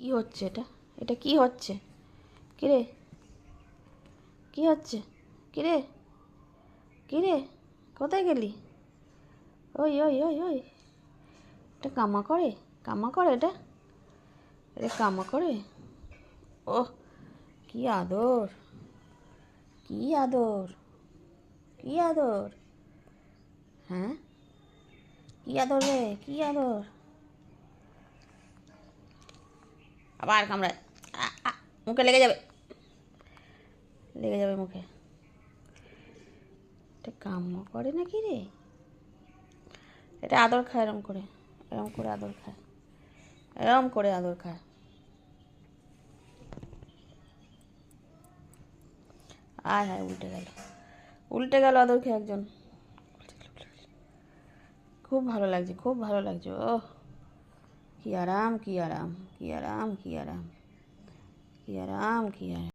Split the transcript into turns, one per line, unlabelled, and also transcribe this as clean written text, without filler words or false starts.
কি হচ্ছে এটা? এটা কি হচ্ছে? কিরে, কি হচ্ছে? কিরে, কিরে, কোথায় গেলি? ওই ওই ওই ওই, এটা কামা করে? কামা করে এটা? এটা কামা করে? ওহ, কি আদর, কি আদর, কি আদর! হ্যাঁ, কি আদর রে, কি আদর! আবার কামড়ায়। মুখে লেগে যাবে, লেগে যাবে মুখে। এটা কামড় করে নাকি রে? এটা আদর খায় এরম করে, এরম করে আদর খায়, এরম করে আদর খায়। আয় হায়, উল্টে গেল, উল্টে গেল আদর খেয়ে একজন। খুব ভালো লাগছে, খুব ভালো লাগছে। ওহ, কি আরাম, কি আরাম, কি আরাম, কি আরাম, কি আরাম, কি আরাম।